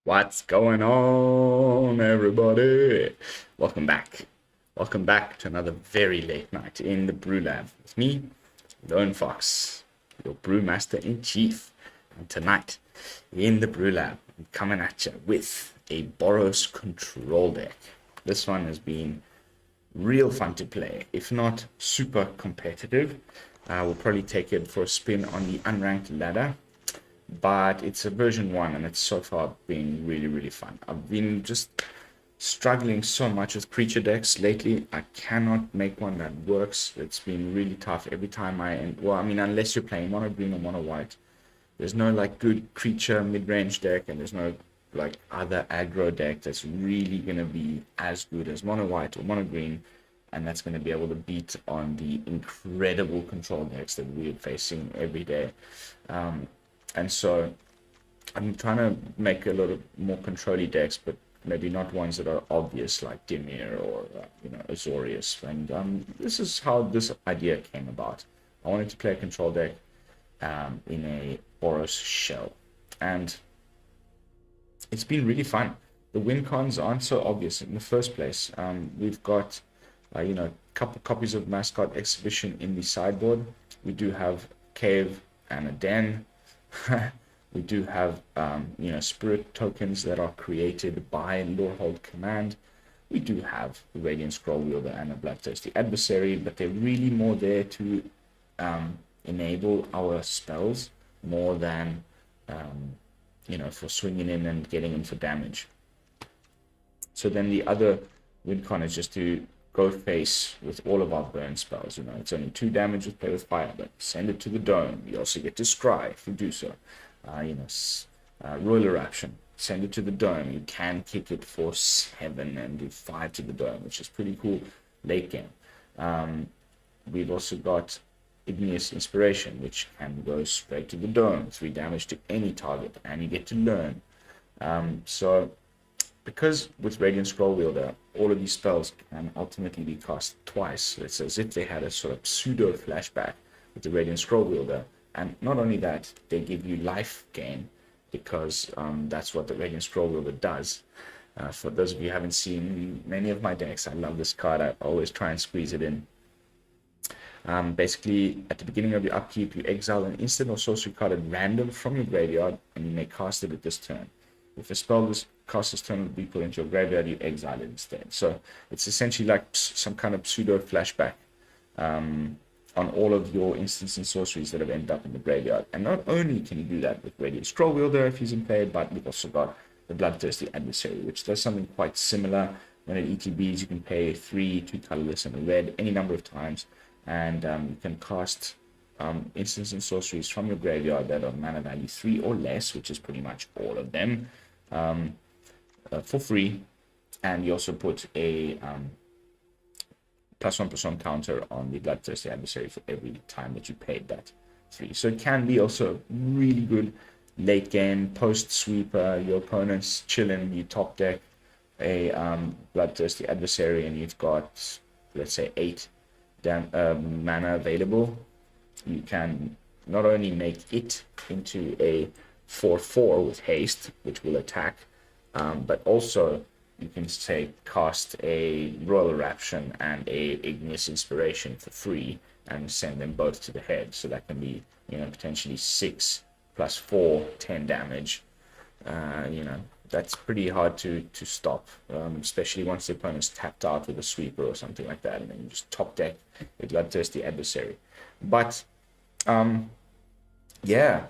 What's going on, everybody? Welcome back. Welcome back to another very late night in the BrewLab with me, Lone Fox, your brewmaster in chief. And tonight in the BrewLab, I'm coming at you with a Boros control deck. This one has been real fun to play, if not super competitive. We'll probably take it for a spin on the unranked ladder, but it's a version 1 and it's so far been really fun. I've been just struggling so much with creature decks lately. I cannot make one that works. It's been really tough every time unless you're playing mono green or mono white, there's no like good creature mid-range deck, and there's no like other aggro deck that's really going to be as good as mono white or mono green, and that's going to be able to beat on the incredible control decks that we're facing every day. And so I'm trying to make a lot of more control-y decks, but maybe not ones that are obvious like Dimir or Azorius. And this is how this idea came about. I wanted to play a control deck in a Boros shell, and it's been really fun. The win cons aren't so obvious in the first place. We've got a couple copies of Mascot Exhibition in the sideboard. We do have Cave and a Den. We do have spirit tokens that are created by Lorehold command. We do have the Radiant Scroll Wielder and a Bloodthirsty Adversary, but they're really more there to enable our spells more than for swinging in and getting in for damage. So then the other win con is just to go face with all of our burn spells. It's only 2 damage with Play with Fire, but send it to the dome. You also get to scry if you do so. Royal Eruption, send it to the dome. You can kick it for 7 and do 5 to the dome, which is pretty cool late game. We've also got Igneous Inspiration, which can go straight to the dome, 3 damage to any target, and you get to learn. So because with Radiant Scroll Wielder, all of these spells can ultimately be cast twice. It's as if they had a sort of pseudo flashback with the Radiant Scroll Wielder. And not only that, they give you life gain, because that's what the Radiant Scroll Wielder does. For those of you who haven't seen many of my decks, I love this card. I always try and squeeze it in. Basically, at the beginning of your upkeep, you exile an instant or sorcery card at random from your graveyard, and you may cast it at this turn. If a spell this cast this turn will be put into your graveyard, you exile it instead. So it's essentially like some kind of pseudo flashback on all of your instants and sorceries that have ended up in the graveyard. And not only can you do that with Radiant Scroll Wielder if he's in play, but we've also got the Bloodthirsty Adversary, which does something quite similar. When it ETBs, you can pay 3, 2 colorless, and a red any number of times, and you can cast instants and sorceries from your graveyard that are mana value 3 or less, which is pretty much all of them, for free. And you also put a +1/+1 counter on the Bloodthirsty Adversary for every time that you paid that 3. So it can be also really good late game, post sweeper. Your opponent's chilling, you top deck a Bloodthirsty Adversary, and you've got, let's say, 8 mana available. You can not only make it into a 4/4 with haste, which will attack, but also you can say cast a Royal Eruption and a Igneous Inspiration for free and send them both to the head. So that can be potentially 6 + 4, 10 damage. That's pretty hard to stop, especially once the opponent's tapped out with a sweeper or something like that, and then you just top deck a Bloodthirsty Adversary. But yeah,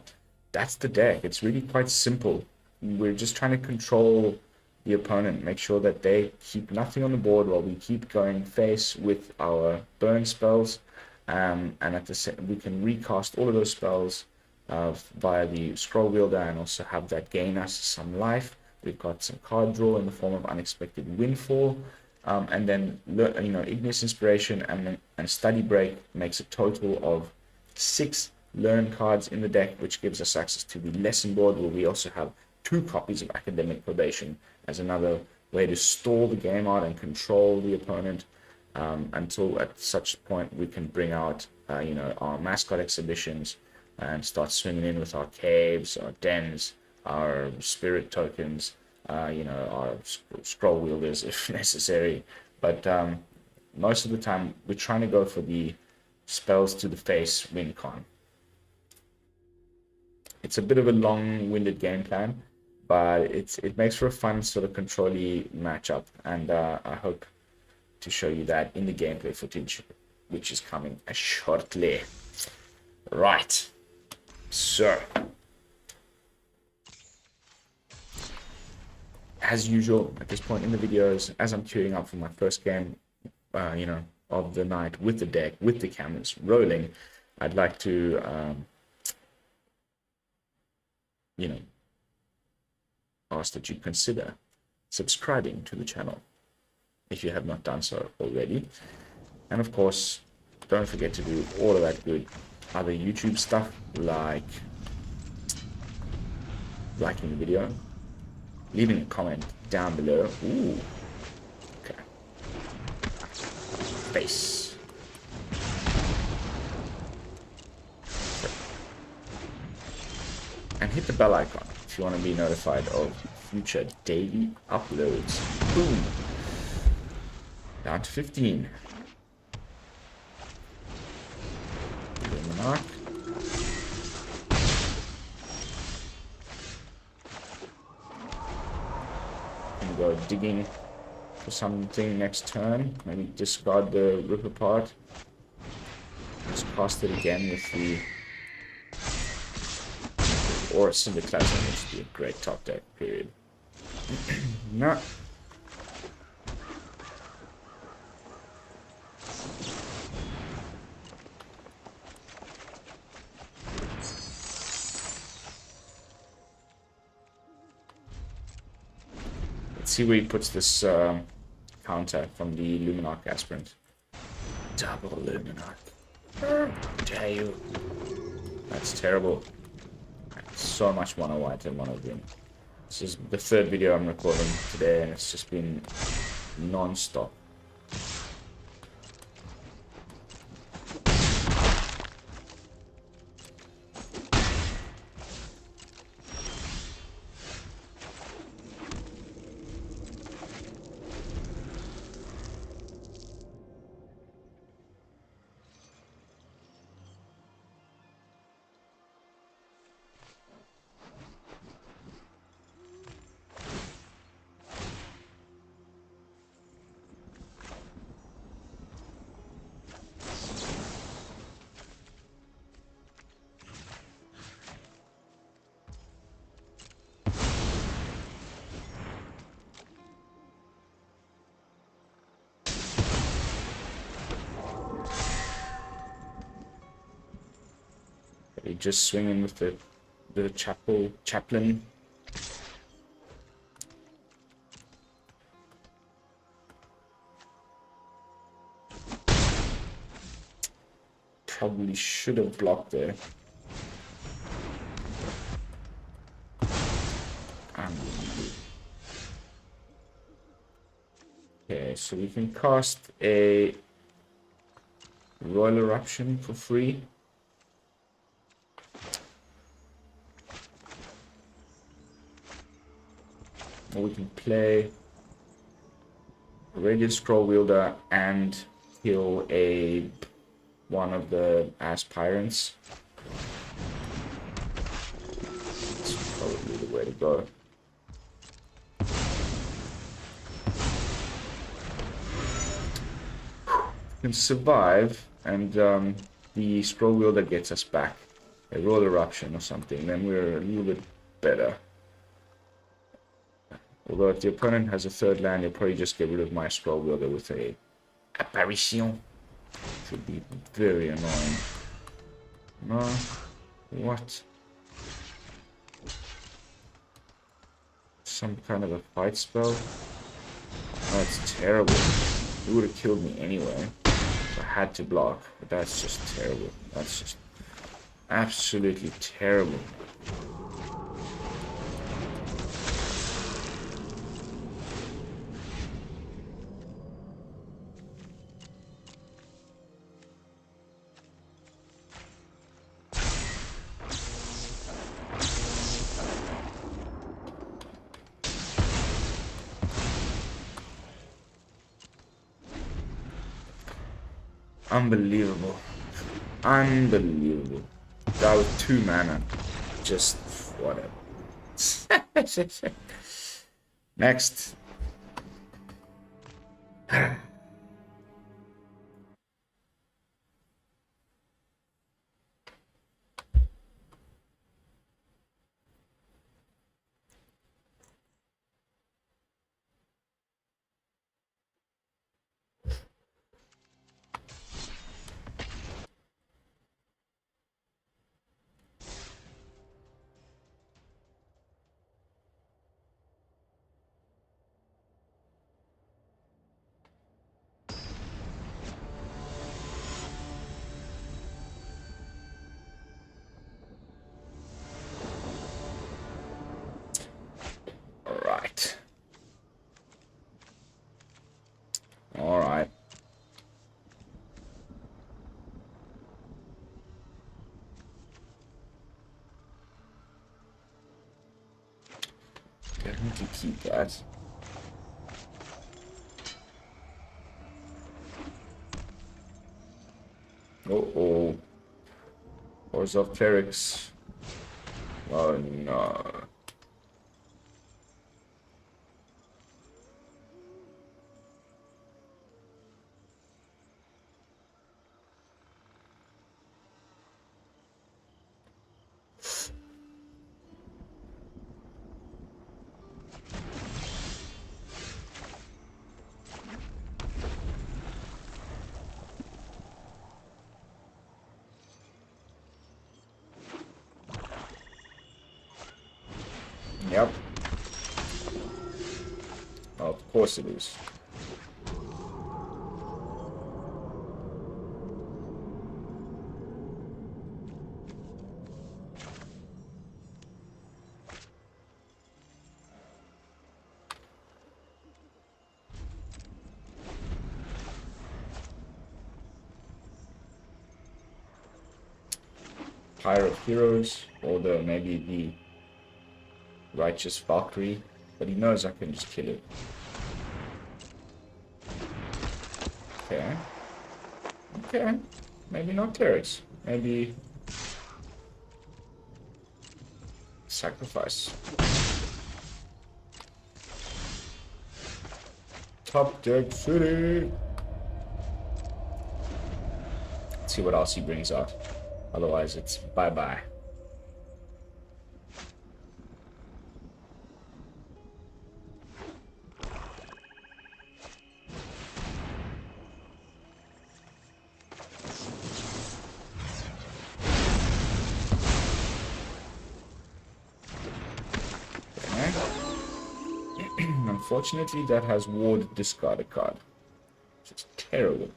that's the deck. It's really quite simple. We're just trying to control the opponent, make sure that they keep nothing on the board while we keep going face with our burn spells, and at the same, we can recast all of those spells via the Scroll Wielder, and also have that gain us some life. We've got some card draw in the form of Unexpected Windfall, and then Igneous Inspiration and Study Break makes a total of 6 learn cards in the deck, which gives us access to the lesson board, where we also have 2 copies of Academic Probation as another way to stall the game out and control the opponent, until at such point we can bring out our Mascot Exhibitions and start swinging in with our caves, our dens, our spirit tokens, our scroll wielders if necessary. But most of the time, we're trying to go for the spells to the face win con. It's a bit of a long-winded game plan, but it makes for a fun sort of control-y matchup, and I hope to show you that in the gameplay footage, which is coming shortly. Right, so as usual at this point in the videos, as I'm queuing up for my first game, of the night with the deck, with the cameras rolling, I'd like to, ask that you consider subscribing to the channel if you have not done so already. And of course, don't forget to do all of that good other YouTube stuff, like liking the video, leaving a comment down below. Ooh, okay. Face. And hit the bell icon if you want to be notified of future daily uploads. Boom. Down to 15. Mark. And go digging for something next turn. Maybe discard the rip apart. Just cast it again with the or Syndiclasm, which would be a great top deck, period. No. Let's see where he puts this counter from the Luminarch Aspirant. Double Luminarch. How dare you? That's terrible. So much mono white and mono green. This is the third video I'm recording today, and it's just been non-stop. Just swinging with the chaplain. Probably should have blocked there. Okay, so we can cast a Royal Eruption for free. Or we can play Radiant Scroll Wielder and kill one of the aspirants. That's probably the way to go. We can survive, and the Scroll Wielder gets us back. A Royal Eruption or something, then we're a little bit better. Although if the opponent has a third land, he'll probably just get rid of my Scroll Wielder with a Apparition. Which would be very annoying. No. What? Some kind of a fight spell? That's terrible. It would have killed me anyway. So I had to block. But that's just terrible. That's just absolutely terrible. Unbelievable. Unbelievable. Guy with 2 mana. Just whatever. Next. Alright. Alright. Definitely keep that. Uh-oh. Boros of clerics. Oh no. Yep. Of course it is. Pirate Heroes, or maybe the Righteous Valkyrie, but he knows I can just kill it. Okay. Okay. Maybe not clerics. Maybe sacrifice. Top deck city. Let's see what else he brings out. Otherwise, it's bye-bye. Unfortunately, that has ward discard a card. Which is terrible.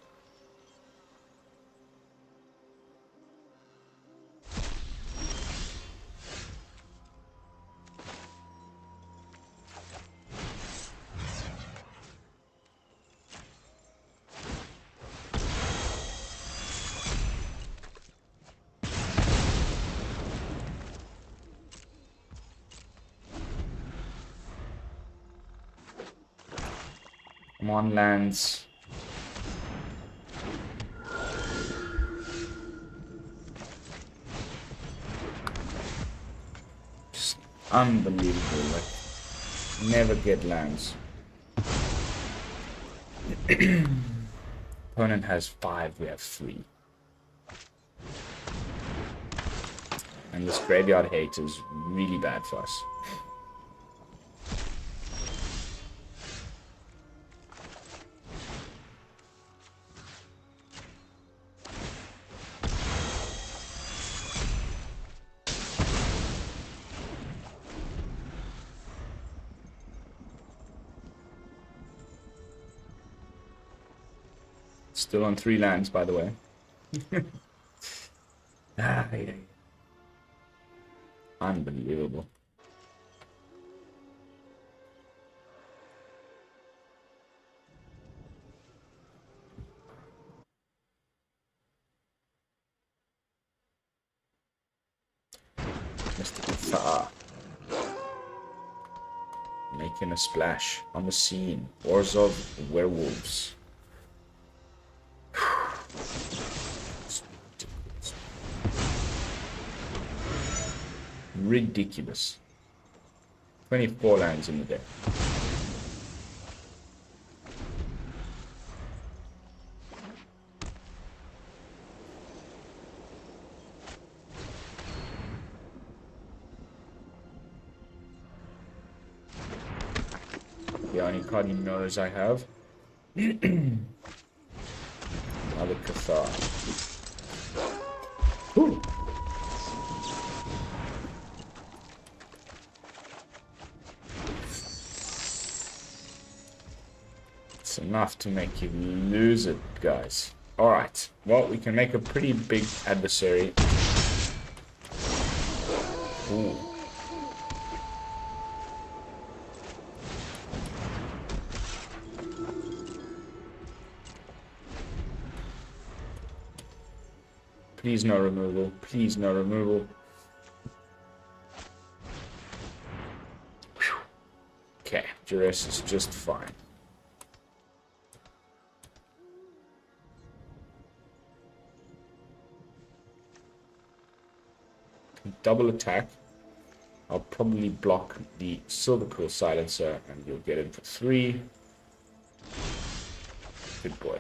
Come on, lands. Just unbelievable. Like, never get lands. Opponent has 5, we have 3. And this graveyard hate is really bad for us. Still on 3 lands, by the way. Yeah. Unbelievable. Mr. Ifa. Making a splash on the scene. Wars of Werewolves. Ridiculous. 24 lands in the deck. The only card he knows I have. Another Cathar. Ooh. It's enough to make you lose it, guys. Alright. Well, we can make a pretty big adversary. Ooh. Please no removal. Please no removal. Whew. Okay, Duress is just fine. Double attack. I'll probably block the Silver Quill Silencer and you'll get it for 3. Good boy.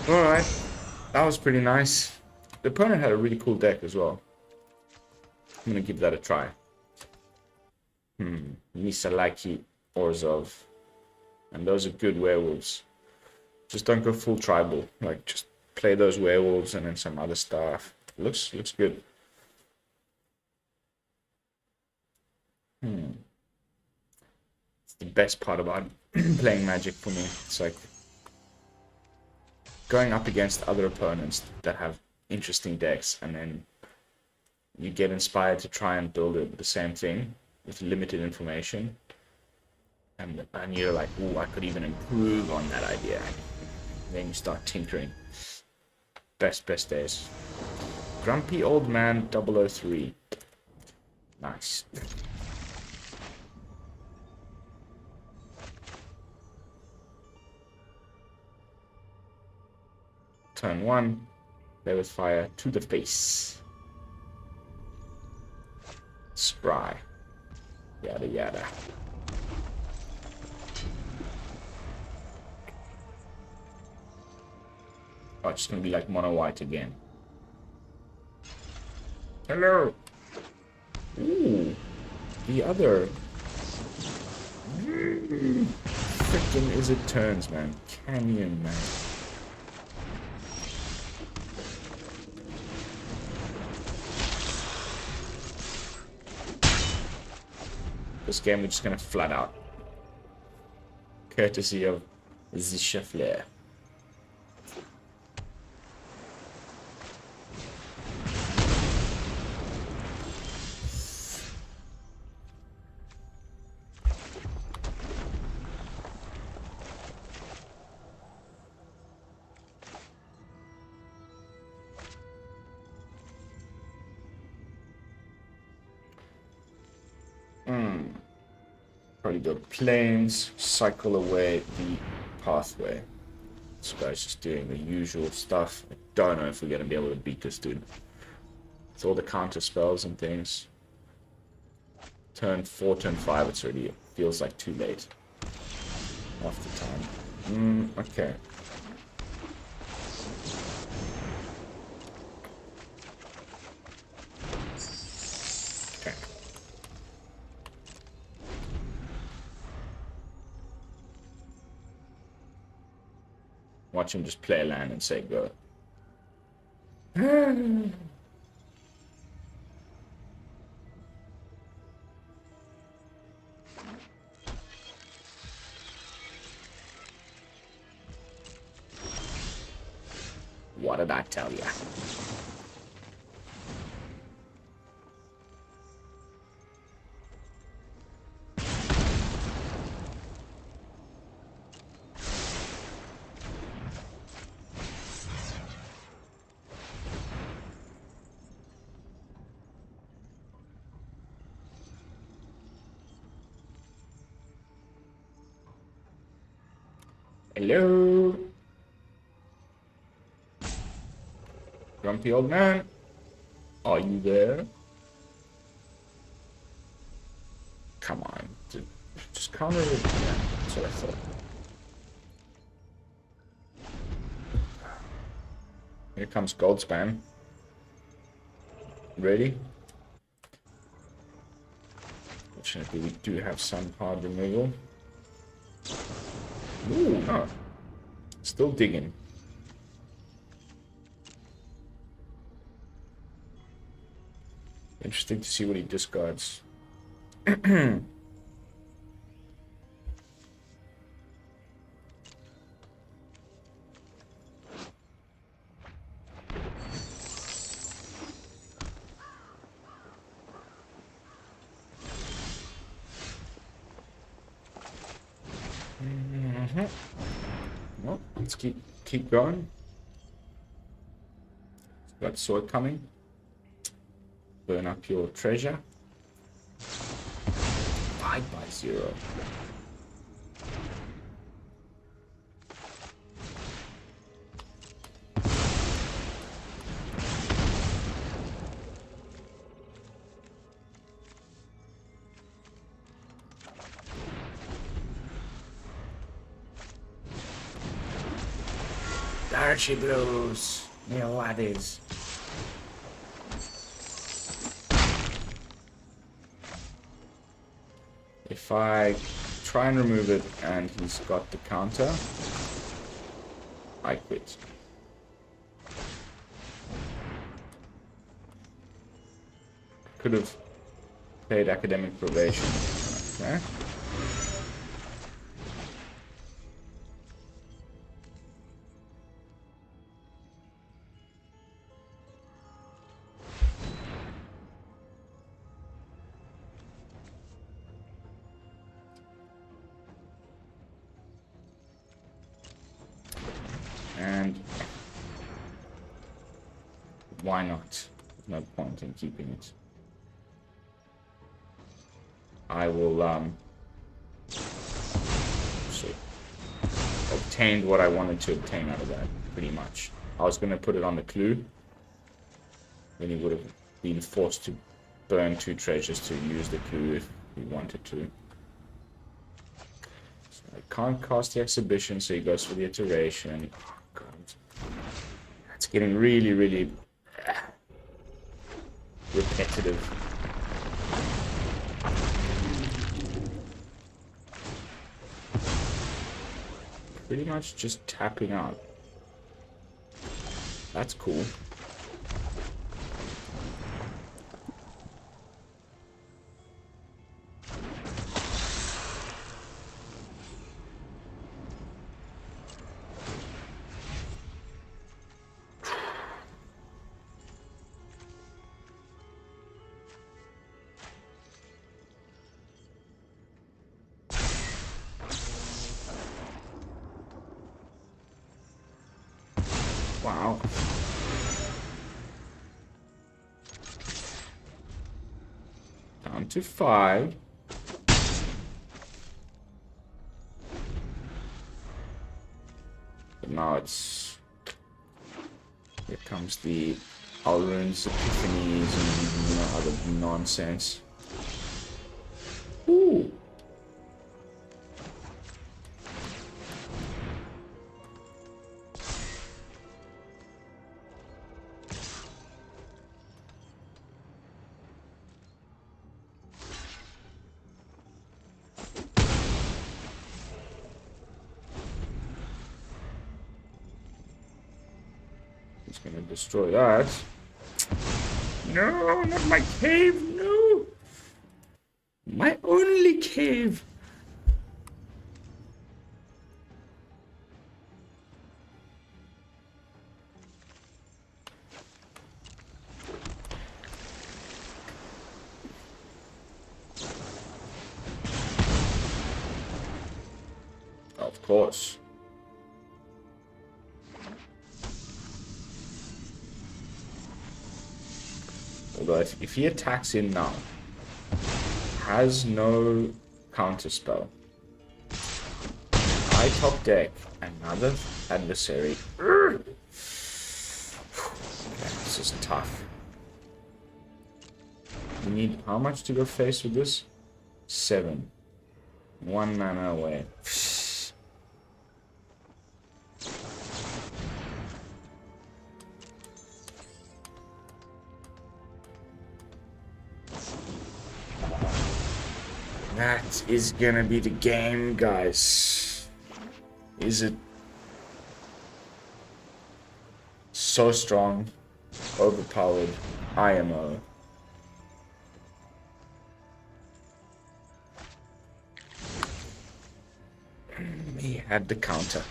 Alright, that was pretty nice. The opponent had a really cool deck as well. I'm gonna give that a try. Misalaki, Orzhov. And those are good werewolves. Just don't go full tribal. Like, just play those werewolves and then some other stuff. Looks good. It's the best part about playing Magic for me. It's like going up against other opponents that have interesting decks, and then you get inspired to try and build the same thing with limited information, and you're like, ooh, I could even improve on that idea. And then you start tinkering. Best days. Grumpy Old Man 003. Nice. Turn 1. Play with fire to the face. Spry. Yada yada. Oh, it's just gonna be like mono white again. Hello. Ooh. The other. Freaking is it turns, man. Canyon, man. This game we're just gonna flat out. Courtesy of the Cheflair. Probably go plains, cycle away the pathway. This guy's just doing the usual stuff. I don't know if we're gonna be able to beat this dude. With all the counter spells and things. Turn 4, turn 5, it's already, it feels like too late. Half the time. Okay. Watch him just play a land and say go. What did I tell you? Hello? Grumpy old man? Are you there? Come on. Just counter it. Yeah, that's what I thought. Here comes gold spam. Ready? Fortunately, we do have some hard removal. Ooh, no. Still digging. Interesting to see what he discards. Well, let's keep going. Got sword coming. Burn up your treasure. 5/0. There she blows, me laddies. If I try and remove it and he's got the counter, I quit. Could have played academic probation. Okay. And why not? There's no point in keeping it. I will so obtained what I wanted to obtain out of that, pretty much. I was gonna put it on the clue. Then he would have been forced to burn 2 treasures to use the clue if he wanted to. So I can't cast the exhibition, so he goes for the iteration. God. It's getting really, really repetitive. Pretty much just tapping out. That's cool. Wow. Down to 5. But now it's... Here comes the Alrune's Epiphanies and other nonsense. Ooh. He's gonna destroy that. No, not my cave, no! My only cave! Of course. Although if he attacks in now, has no counter spell, my top deck, another adversary. Okay, this is tough. We need how much to go face with this? 7. 1 mana away. That is gonna be the game, guys. Is it so strong, overpowered, IMO? He had the counter.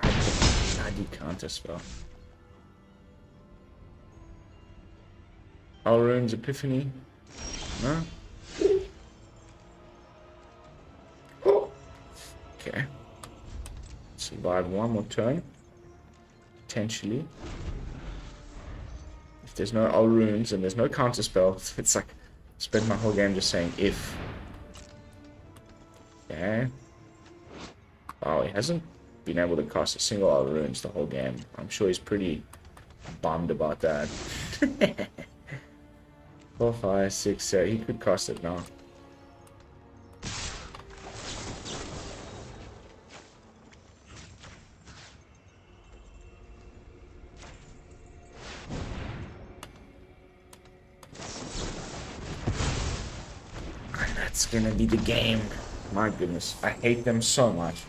Had the bloody counter spell. Alrune's Epiphany. No? Okay. Survive one more turn. Potentially. If there's no Alrunes and there's no counter spell, it's like I spent my whole game just saying if. Okay. Wow, he hasn't been able to cast a single Alrunes the whole game. I'm sure he's pretty bummed about that. 4, 5, 6, 7. He could cast it now. That's gonna be the game. My goodness, I hate them so much.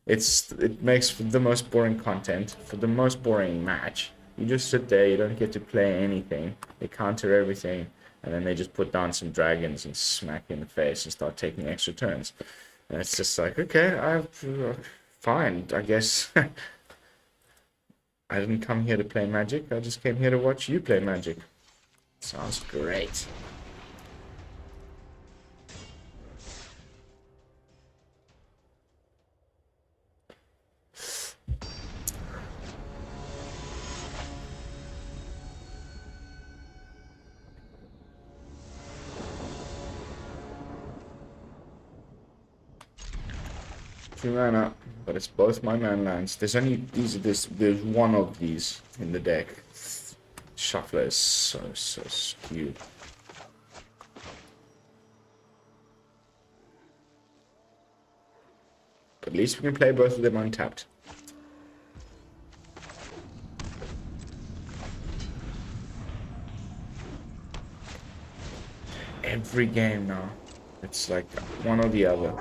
It makes for the most boring content, for the most boring match. You just sit there, you don't get to play anything. They counter everything, and then they just put down some dragons and smack you in the face and start taking extra turns. And it's just like, okay, fine, I guess. I didn't come here to play Magic, I just came here to watch you play Magic. Sounds great. Mana, but it's both my man lands. There's only there's one of these in the deck. Shuffler is so skewed. But at least we can play both of them untapped. Every game now, it's like one or the other.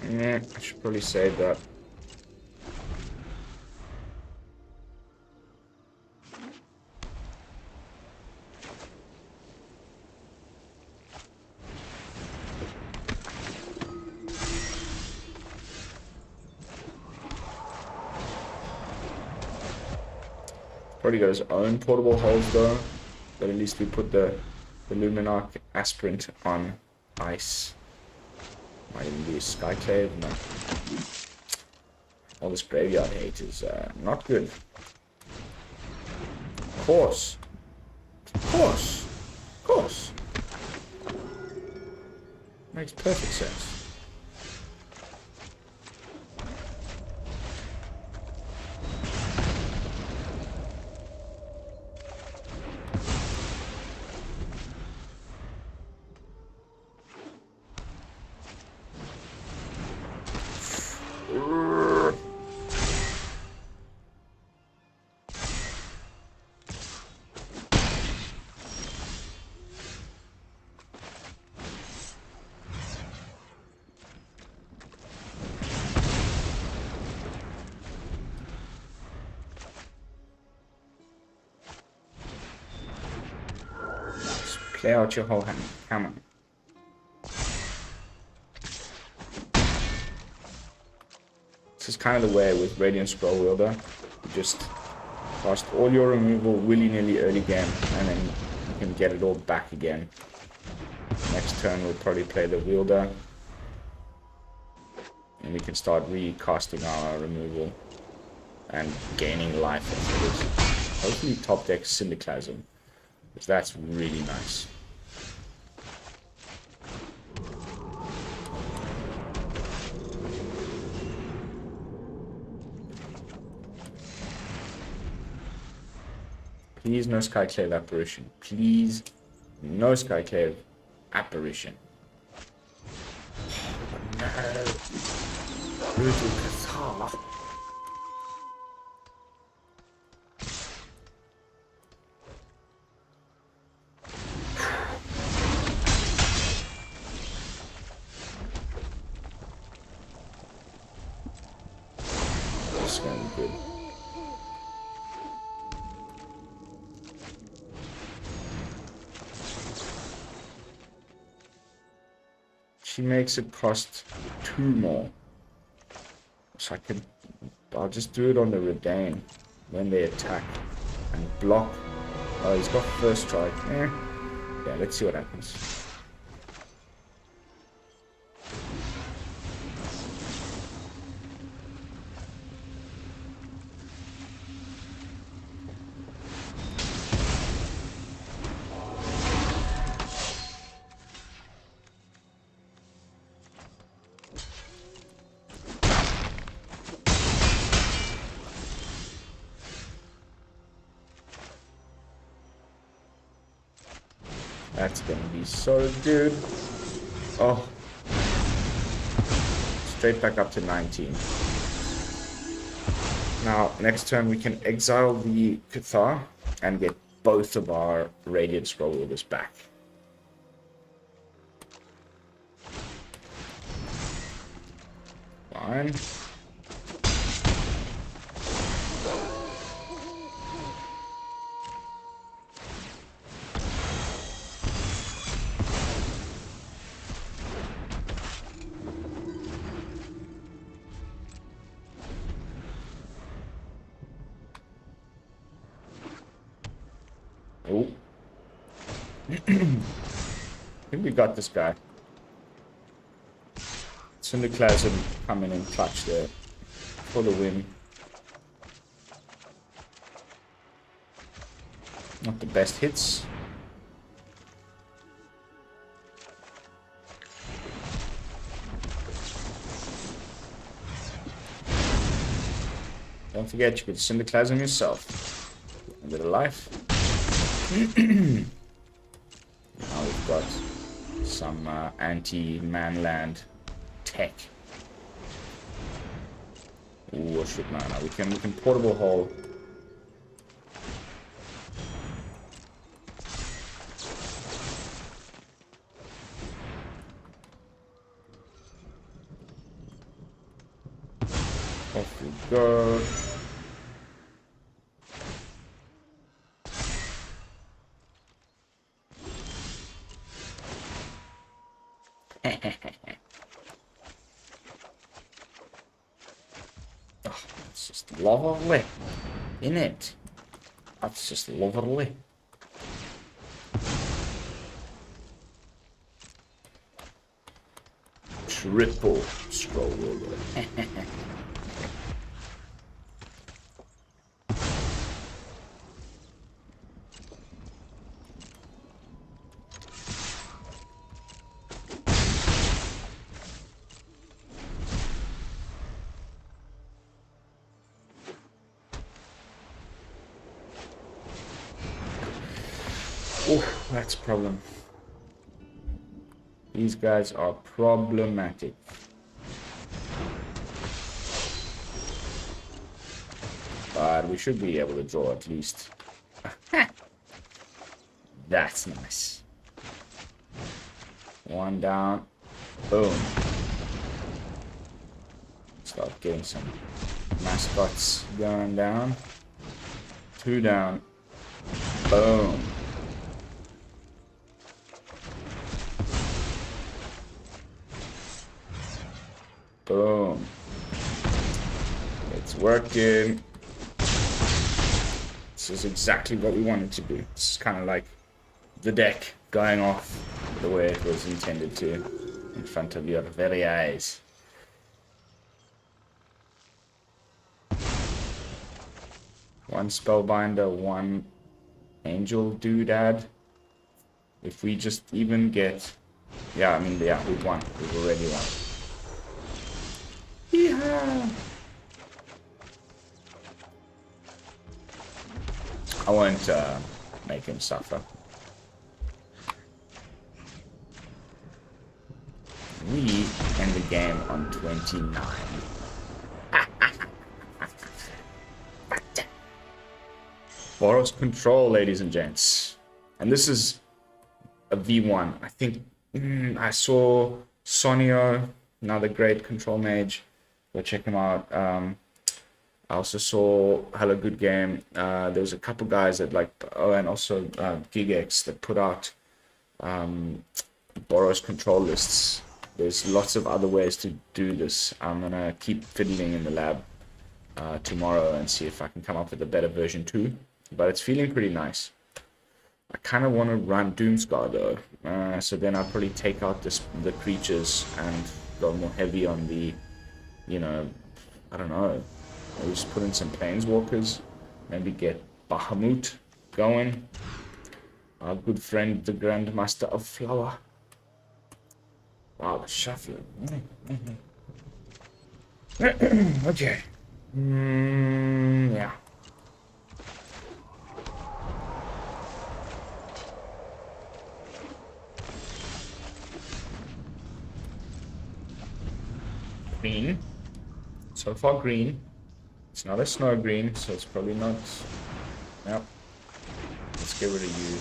Yeah, I should probably save that. Probably got his own portable holes though, but at least we put the Luminarch Aspirant on ice. Might even be a Skyclave. No. All this graveyard hate is not good. Of course. Of course. Of course. Makes perfect sense. Play out your whole hand. Come on. This is kind of the way with Radiant Scroll Wielder. You just cast all your removal willy-nilly early game, and then you can get it all back again. Next turn we'll probably play the Wielder. And we can start recasting our removal. and gaining life off of it. Hopefully top deck Syndiclasm, because that's really nice. Please no Skyclave Apparition. Please no Skyclave Apparition. No. Brutal Cathar. This is going to be good. She makes it cost 2 more. So I'll just do it on the Redain when they attack and block. Oh, he's got first strike. Yeah, let's see what happens. That's gonna be so good. Oh. Straight back up to 19. Now, next turn we can exile the Cathar and get both of our Radiant Scroll Orders back. Fine. Oh. I think we got this guy. Syndiclasm coming in clutch there for the win. Not the best hits. Don't forget you could Syndiclasm yourself. A bit of life. Now we've got some anti-manland tech. Ooh, shit, no, we can portable hole. Off we go. Oh, it's just lovely, isn't it? That's just lovely. Triple scroll roller. Oh, that's a problem. These guys are problematic. But we should be able to draw at least. That's nice. One down. Boom. Start getting some mascots going down. 2 down. Boom. Boom. It's working. This is exactly what we wanted to do. This is kind of like the deck going off the way it was intended to in front of your very eyes. One Spellbinder, one Angel Doodad. If we just even get... Yeah, I mean, yeah, we've won. We've already won. Yeehaw! I won't make him suffer. We end the game on 29. Boros control, ladies and gents. And this is a V1. I think I saw Sonio, another great control mage. Go check him out. I also saw Hello Good Game. There was a couple guys that and also GigX that put out Boros control lists. There's lots of other ways to do this. I'm gonna keep fiddling in the lab tomorrow and see if I can come up with a better version too. But it's feeling pretty nice. I kind of want to run Doomscar though, so then I'll probably take out the creatures and go more heavy on the, I don't know, maybe just put in some Planeswalkers, maybe get Bahamut going. Our good friend, the Grandmaster of Flower. Wow, the shuffler. Okay. Yeah. Green. So far green. It's not a snow green, so it's probably not... Yep. Let's get rid of you.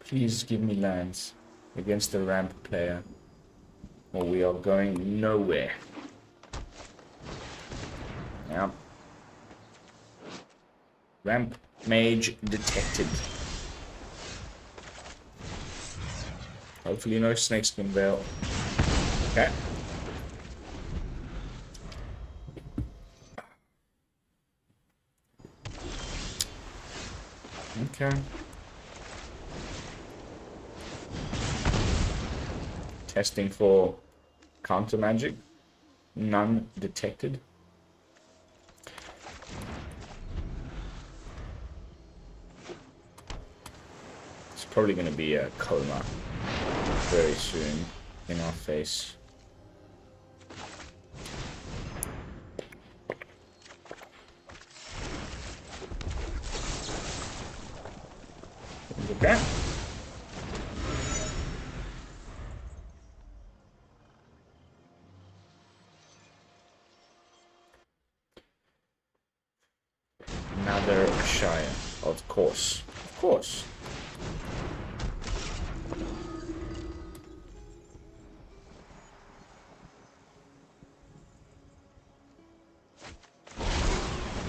Please give me lands against the ramp player, or we are going nowhere. Yep. Ramp mage detected. Hopefully no snakeskin veil. Okay. Okay. Testing for counter magic. None detected. It's probably going to be a coma very soon in our face. Okay. Another Shire, of course. Of course.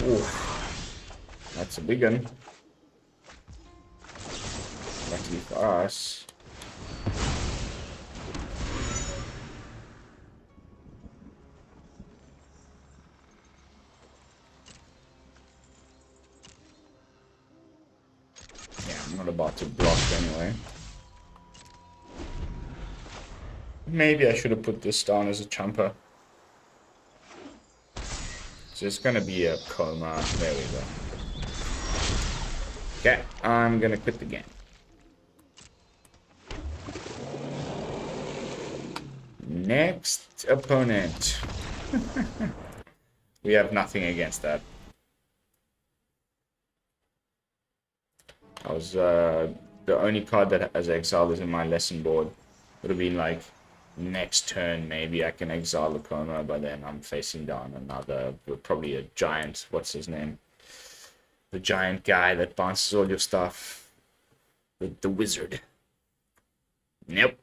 Oof. That's a big one. Luckily for us. Yeah, I'm not about to block anyway. Maybe I should have put this down as a chumper. So it's gonna be a coma. There we go. Okay, I'm gonna quit the game. Next opponent. We have nothing against that. I was the only card that has exile is in my lesson board. Would have been like next turn maybe I can exile the coma, but then I'm facing down another, probably a giant. What's his name? The giant guy that bounces all your stuff. The wizard. Nope.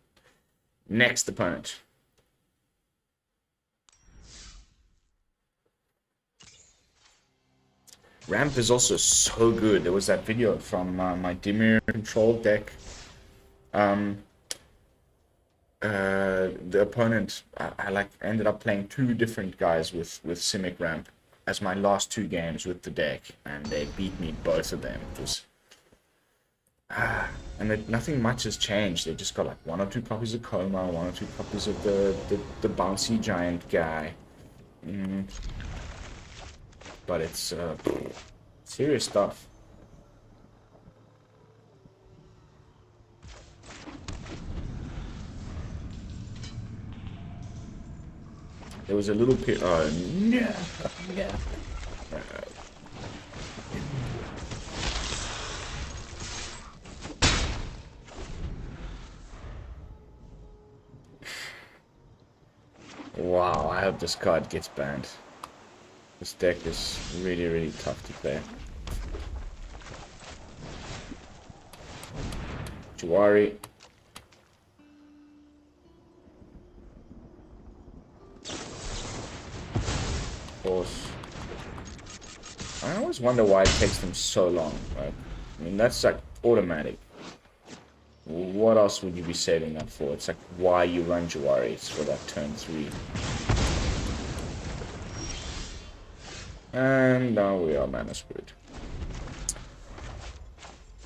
Next opponent. Ramp is also so good. There was that video from my Dimir control deck. The opponent, I ended up playing two different guys with Simic Ramp as my last two games with the deck, and they beat me both of them. It was And nothing much has changed. They just got like 1 or 2 copies of Coma, 1 or 2 copies of the bouncy giant guy. But it's serious stuff. There was a little oh no, no. Wow, I hope this card gets banned. This deck is really, really tough to play. Jawari. Of course. I always wonder why it takes them so long, right? I mean, that's like automatic. What else would you be saving that for? It's like why you run Jawari. It's for that turn 3. And now we are mana screwed.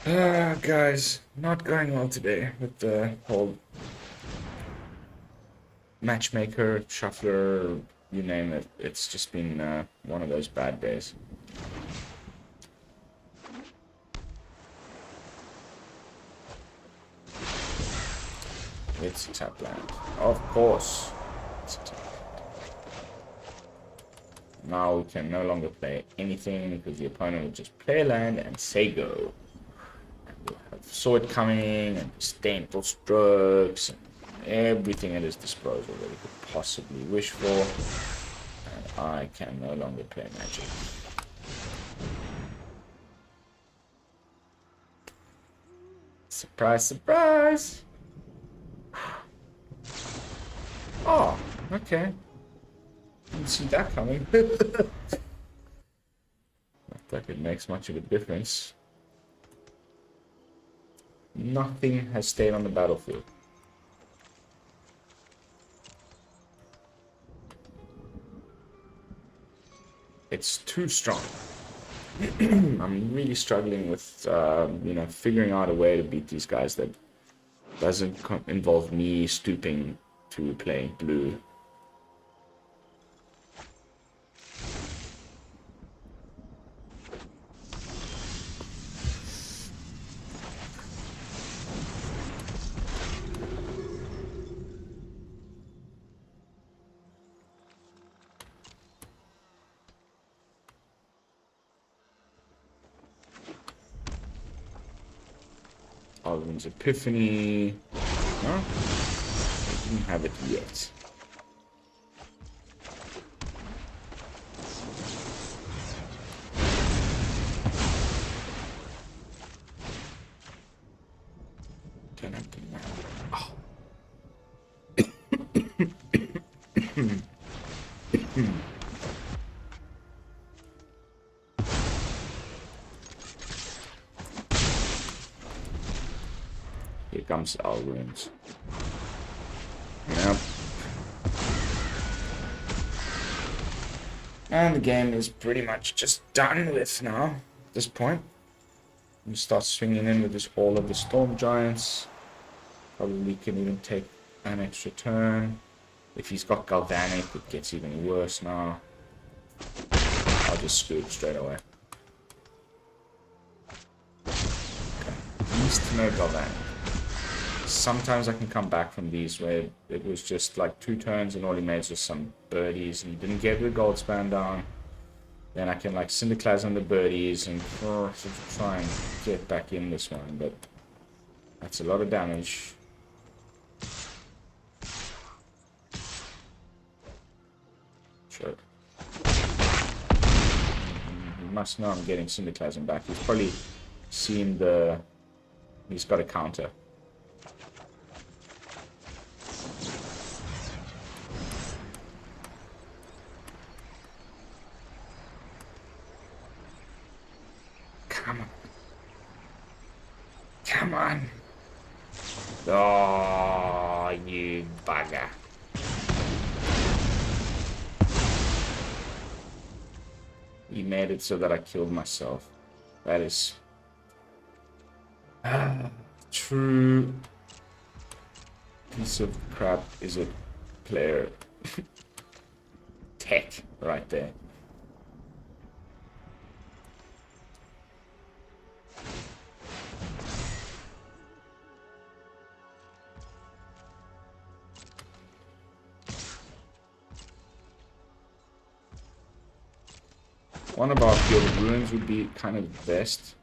Guys, not going well today with the whole matchmaker, shuffler, you name it. It's just been one of those bad days. It's a tap land. Of course. It's a tap land. Now we can no longer play anything because the opponent will just play a land and say go. And we'll have sword coming and disdainful strokes and everything at his disposal that he could possibly wish for. And I can no longer play Magic. Surprise, surprise! Oh, okay. Didn't see that coming. Not like it makes much of a difference. Nothing has stayed on the battlefield. It's too strong. I'm really struggling with, you know, figuring out a way to beat these guys that doesn't involve me stooping to play blue. Alvin's Epiphany. No? I didn't have it yet. Turn up the map. Oh. Here comes our runes. Yep. And the game is pretty much just done with now at this point. We start swinging in with this all of the storm giants. Probably can even take an extra turn. If he's got galvanic, it gets even worse now. I'll just scoop straight away. Okay. At least no galvanic. Sometimes I can come back from these where it was just like 2 turns and all he made was some birdies and he didn't get the gold span down. Then I can like Cinderclasm the birdies and sort of try and get back in this one, but that's a lot of damage. Sure. He must know I'm getting Cinderclasm back. He's probably seen the... He's got a counter. Come on. Come on. Oh, you bugger. He made it so that I killed myself. That is True piece of crap is a player. Tech right there. One of our field of ruins would be kind of the best.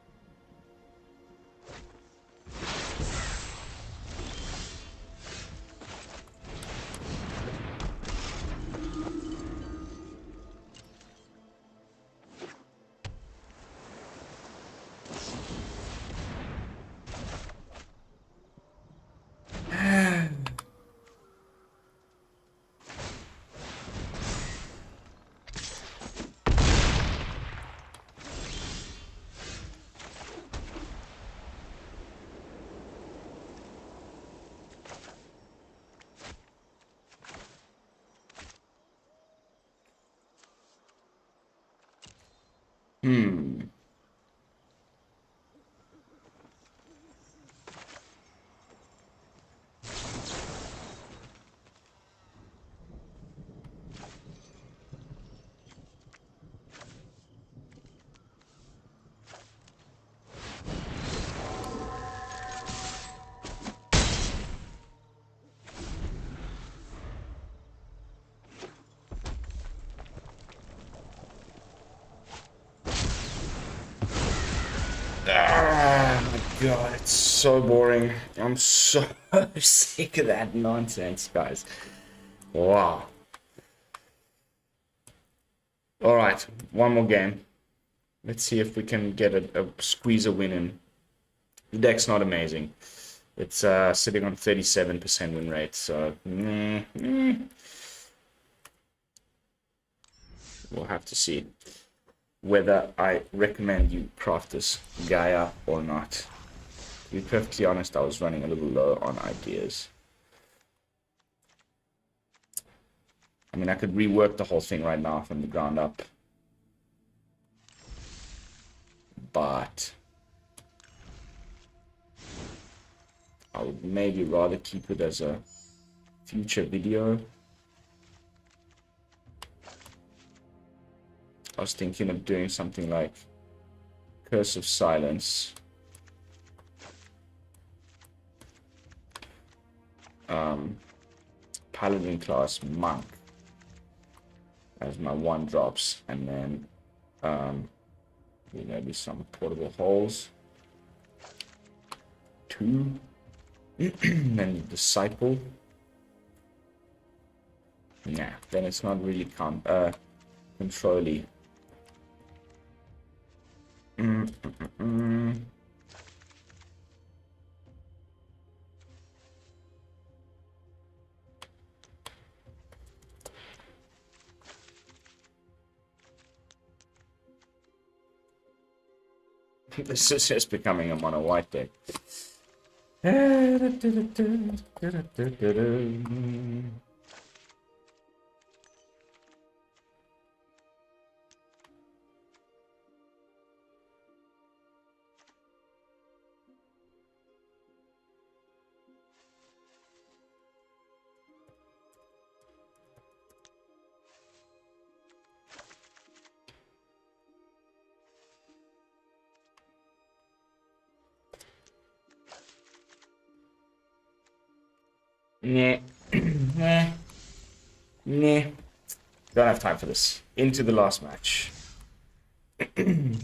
Oh my god, it's so boring. I'm so sick of that nonsense, guys. Wow. Alright, one more game. Let's see if we can get a squeeze a win in. The deck's not amazing. It's sitting on 37% win rate, so we'll have to see whether I recommend you craft this Gaia or not. To be perfectly honest, I was running a little low on ideas. I mean, I could rework the whole thing right now from the ground up. But I would maybe rather keep it as a future video. I was thinking of doing something like Curse of Silence. Paladin class Monk as my 1-drops, and then maybe some portable holes. 2. Then Disciple. Nah, then it's not really control-y. This is just becoming a mono white deck. Nah. Nah. Nah. Don't have time for this. Into the last match. We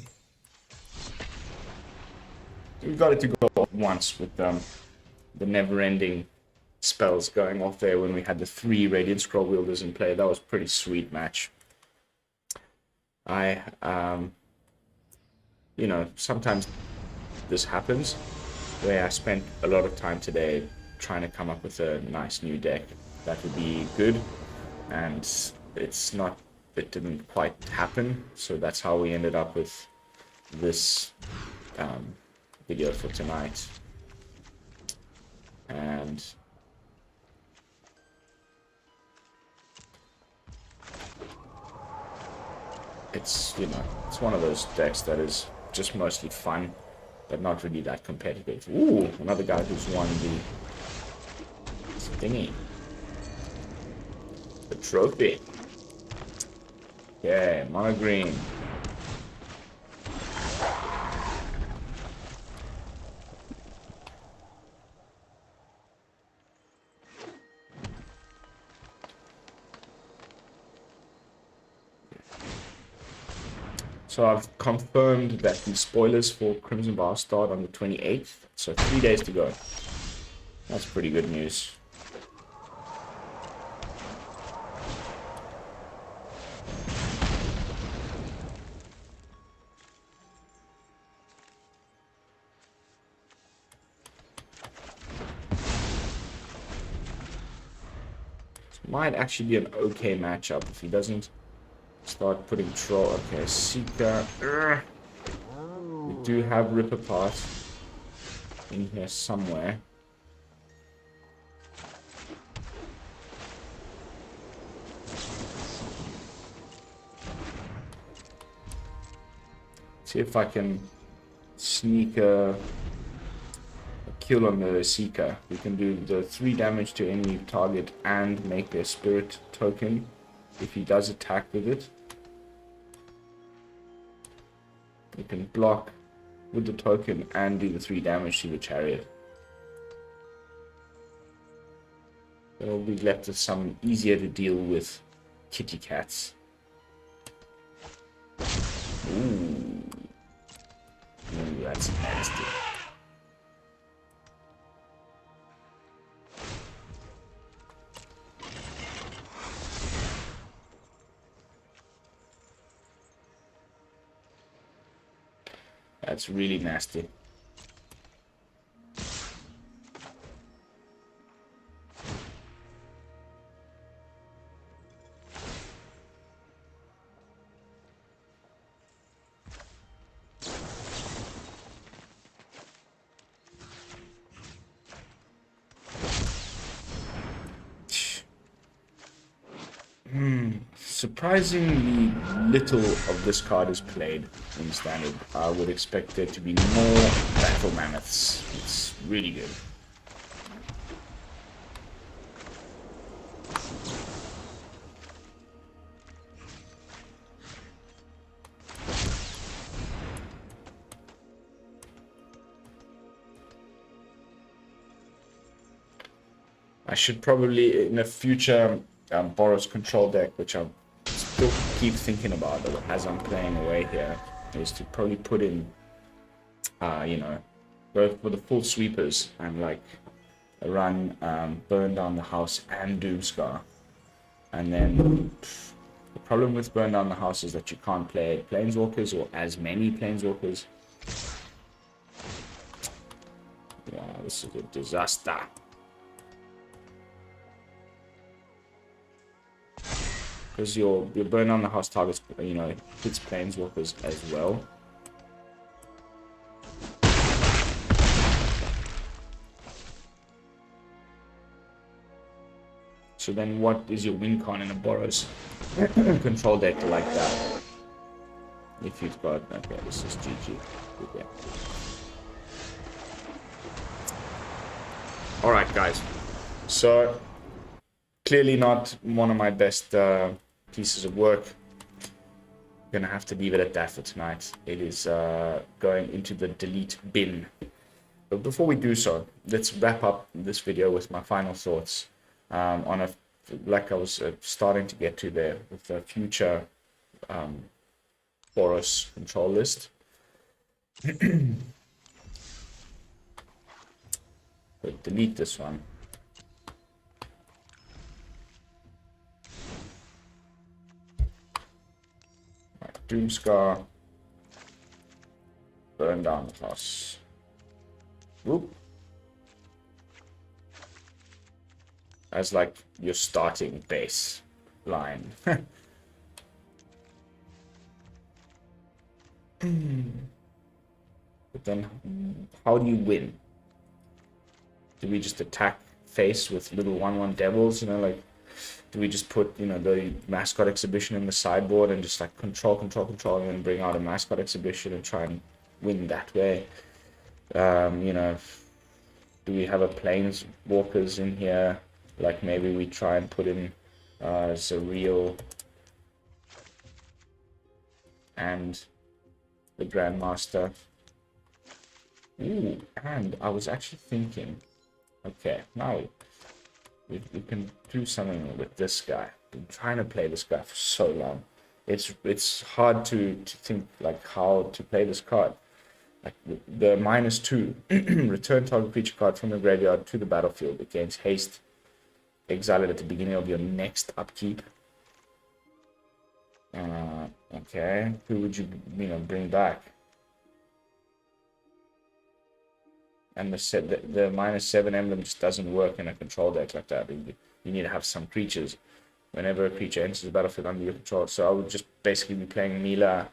got it to go off once with the never-ending spells going off there when we had the 3 Radiant Scroll Wielders in play. That was a pretty sweet match. Sometimes this happens where I spent a lot of time today trying to come up with a nice new deck that would be good, and it didn't quite happen, so that's how we ended up with this video for tonight. And it's one of those decks that is just mostly fun. but not really that competitive. Ooh, another guy who's won the thingy. The trophy. Yeah, mono green. So I've confirmed that the spoilers for Crimson Bar start on the 28th, so 3 days to go. That's pretty good news. Might actually be an okay matchup if he doesn't start putting troll. Okay, Seeker. We do have Rip Apart in here somewhere. See if I can sneak a kill on the Seeker. We can do the 3 damage to any target and make their spirit token if he does attack with it. We can block with the token and do the 3 damage to the chariot. Then we'll be left with some easier to deal with kitty cats. Ooh. Ooh, that's nasty. That's really nasty. Surprisingly little of this card is played in Standard. I would expect there to be more Battle Mammoths. It's really good. I should probably, in a future Boros control deck, which I still keep thinking about as I'm playing away here, is to probably put in, you know, go for the full sweepers and like run Burn Down the House and Doomscar. And then the problem with Burn Down the House is that you can't play Planeswalkers or as many Planeswalkers. Yeah, this is a disaster. Because your Burn on the House targets, you know, hits Planeswalkers as well. So then what is your win con in a Boros control deck like that? If you've got... Okay, this is GG. Okay. Alright, guys. So, clearly not one of my best pieces of work. I'm gonna have to leave it at that for tonight. It is going into the delete bin. But before we do so, let's wrap up this video with my final thoughts on a, like I was starting to get to there, with the future Boros control list. But delete this one. Doomscar, Burn Down the House. Whoop. As like your starting base line. But then, how do you win? Do we just attack face with little 1/1 devils? You know, like, do we just put, you know, the mascot exhibition in the sideboard and just like control, and then bring out a mascot exhibition and try and win that way? You know, do we have a planeswalkers in here? Like maybe we try and put in Zariel and the Grandmaster. Ooh, and I was actually thinking, okay, now we can do something with this guy. Been trying to play this guy for so long. It's hard to think like how to play this card. Like the -2 return target creature card from the graveyard to the battlefield. It gains haste. Exile it at the beginning of your next upkeep. Okay, who would you bring back? And the -7 emblem just doesn't work in a control deck like that. You need to have some creatures whenever a creature enters the battlefield under your control. So I would just basically be playing Mila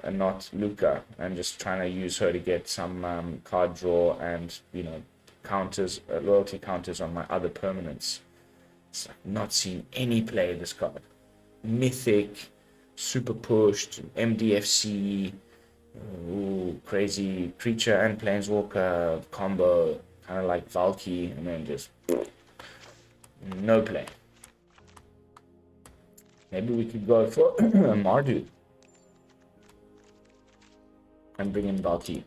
and not Luca, and just trying to use her to get some card draw and counters, loyalty counters on my other permanents. It's like not seeing any play of this card. Mythic, super pushed, MDFC, ooh, crazy creature and planeswalker combo, kind of like Valky, and then just no play. Maybe we could go for Mardu and bring in Valky.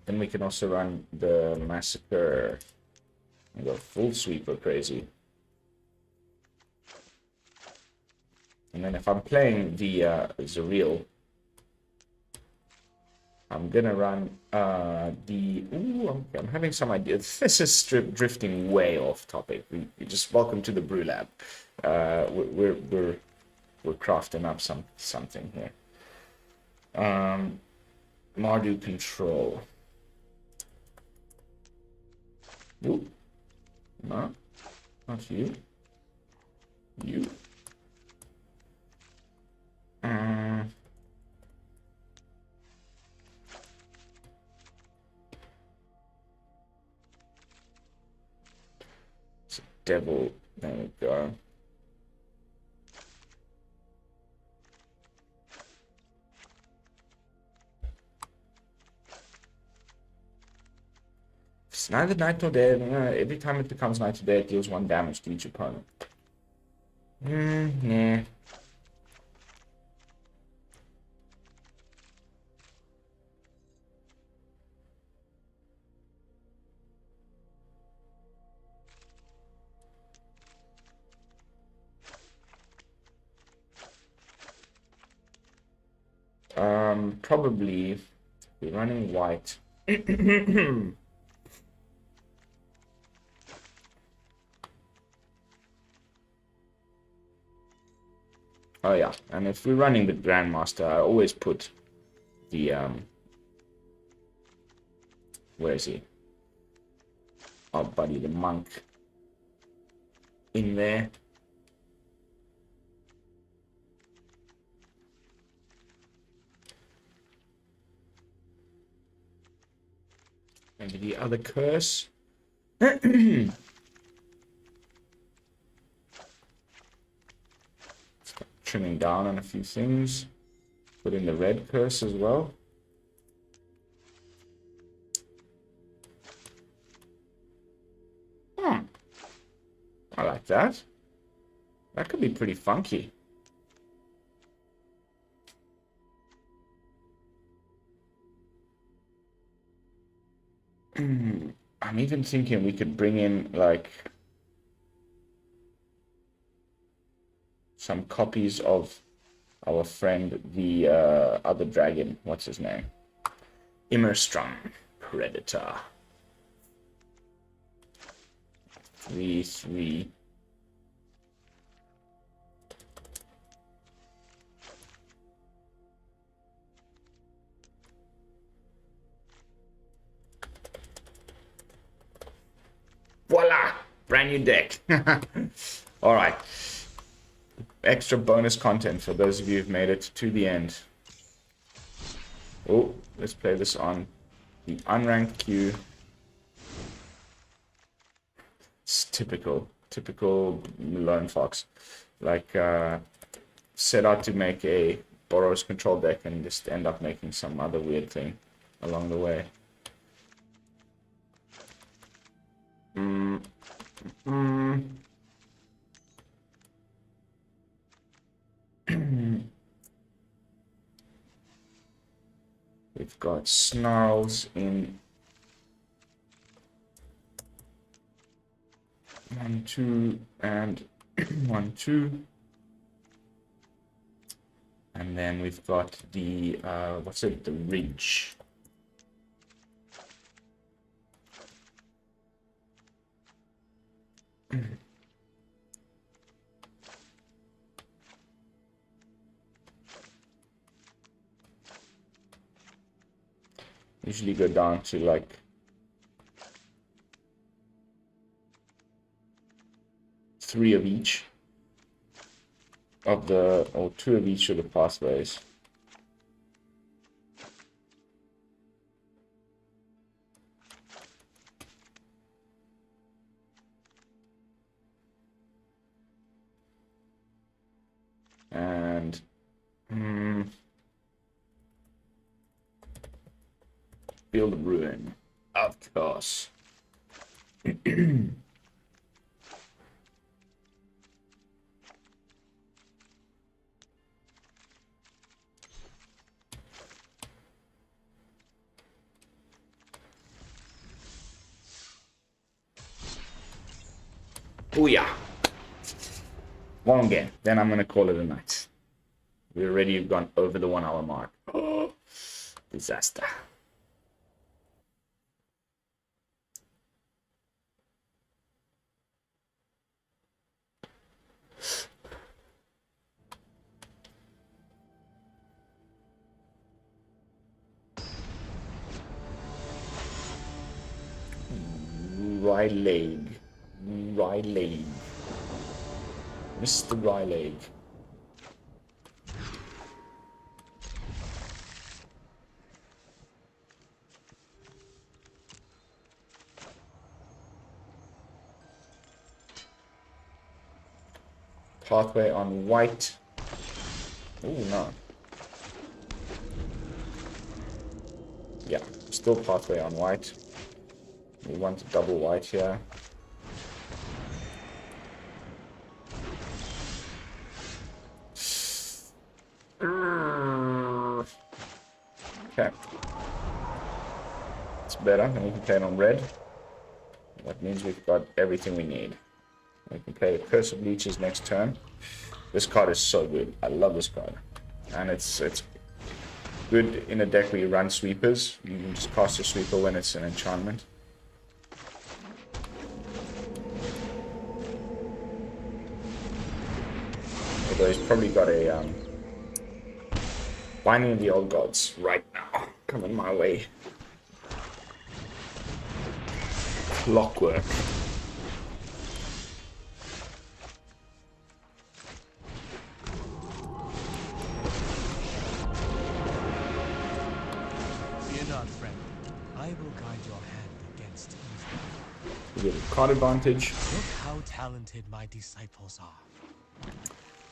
Then we can also run the Massacre and go full sweeper crazy. And then if I'm playing the Zariel, I'm gonna run I'm having some ideas. This is drifting way off topic. We just welcome to the BrewLab. We're crafting up something here. Mardu control. Ooh. No, not you. You. It's a devil. There we go. It's neither night nor day. Every time it becomes night or day, it deals 1 damage to each opponent. Nah. Probably we're running white. Oh yeah, and if we're running the Grandmaster, I always put the where is he? Our buddy, the monk, in there. Maybe the other curse. Trimming down on a few things. Put in the red curse as well. I like that. That could be pretty funky. I'm even thinking we could bring in like some copies of our friend, the other dragon. What's his name? Immerstrom Predator. 3/3. Voila! Brand new deck. All right. Extra bonus content for those of you who've made it to the end. Oh, let's play this on the unranked queue. It's typical lone fox. Like set out to make a Boros control deck and just end up making some other weird thing along the way. We've got snarls in 1, 2, and 1, 2. And then we've got the, what's it, the ridge. Usually go down to like three of each of the, or 2 of each of the pathways. And build a ruin, of course. Oh yeah. One game, then I'm gonna call it a night. We already have gone over the 1 hour mark. Oh, disaster. Right leg. Mr. Right leg. Pathway on white. Oh no. Yeah, still pathway on white. We want a double white here. Okay. It's better, and we can play it on red. That means we've got everything we need. We can play the Curse of Leeches next turn. This card is so good. I love this card. And it's good in a deck where you run sweepers. You can just cast a sweeper when it's an enchantment. Although he's probably got a Binding of the Old Gods right now coming my way. Clockwork. Fear not, friend. I will guide your hand against evil. We get a card advantage. Look how talented my disciples are.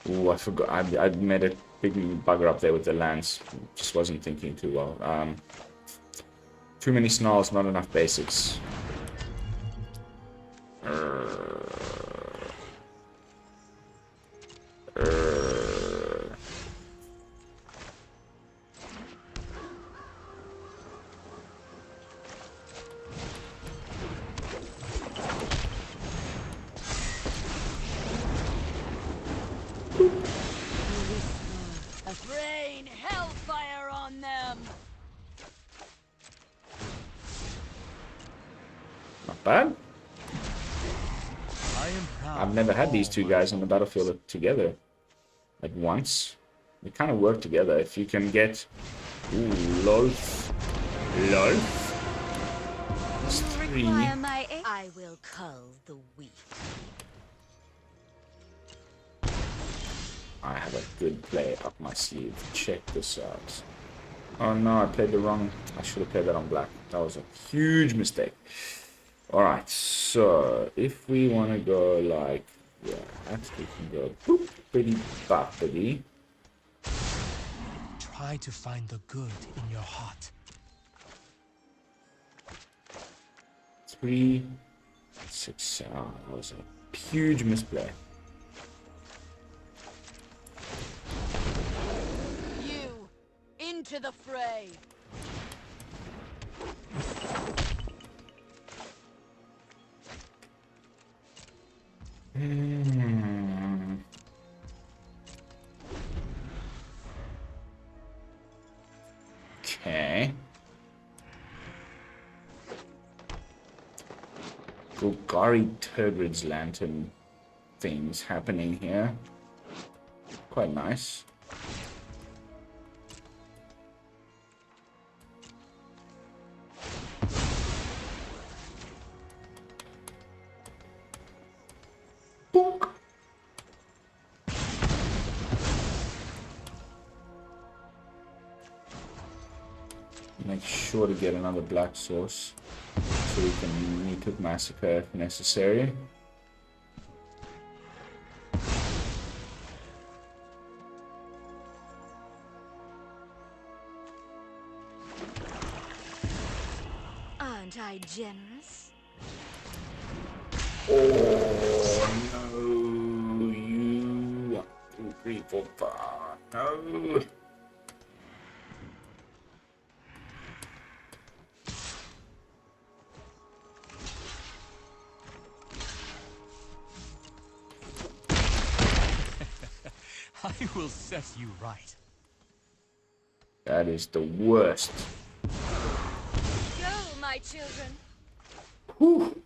Ooh, I forgot. I made a big bugger up there with the lands. Just wasn't thinking too well. Too many snarls, not enough basics. Rain hellfire on them! Not bad. I am proud. I've never had these 2 guys on the battlefield together at once. They kind of work together. If you can get... Ooh, Loaf. It's 3. I will cull the weak. I have a good play up my sleeve. Check this out. Oh no, I played the wrong... I should have played that on black. That was a huge mistake. Alright, so if we want to go like that, we can go boop, bitty, boppity. Try to find the good in your heart. 3, 6. Oh, that was a huge misplay. You into the fray. Okay. Golgari Turgid's lantern things happening here. Quite nice. Bonk. Make sure to get another black sauce so we can meet with massacre if necessary. Aren't I generous? Oh no, you 1, 2, 3, 4, 5. No. I will set you right. That is the worst. Go, my children. Whew.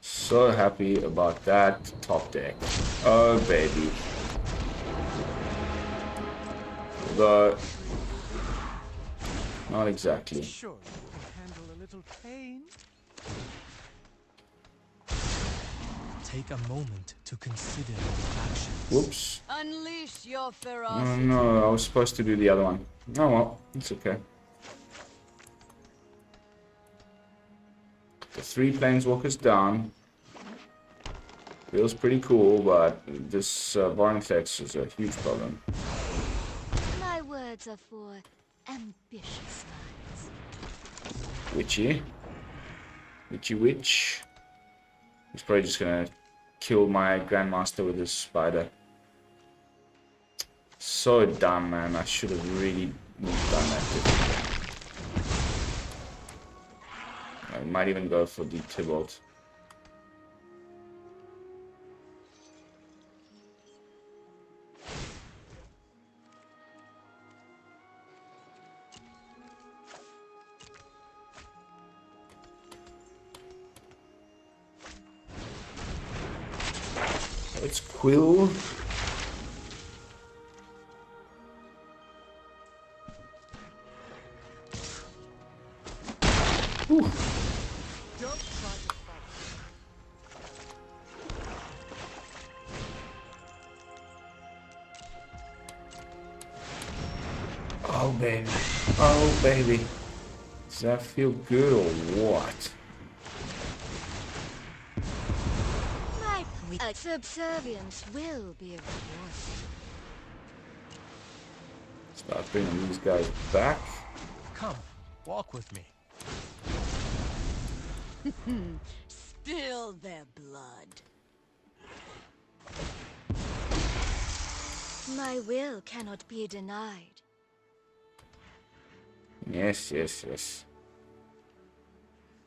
So happy about that top deck. Oh baby. Although, not exactly. Sure, you can handle a little pain. Take a moment to consider your actions. Whoops. Unleash your Oh ferocity. no, I was supposed to do the other one. Oh well, it's okay. The 3 planeswalkers down. Feels pretty cool, but this Varnifex is a huge problem. My words are for ambitious minds. Witchy. Witchy witch. He's probably just gonna kill my Grandmaster with his spider. So dumb, man. I should have really done that differently. I might even go for the Tybalt. It's Quill. Whew. Oh baby, oh baby. Does that feel good or what? My subservience will be rewarded. Start bringing these guys back. Come, walk with me. Spill their blood. My will cannot be denied. Yes, yes, yes.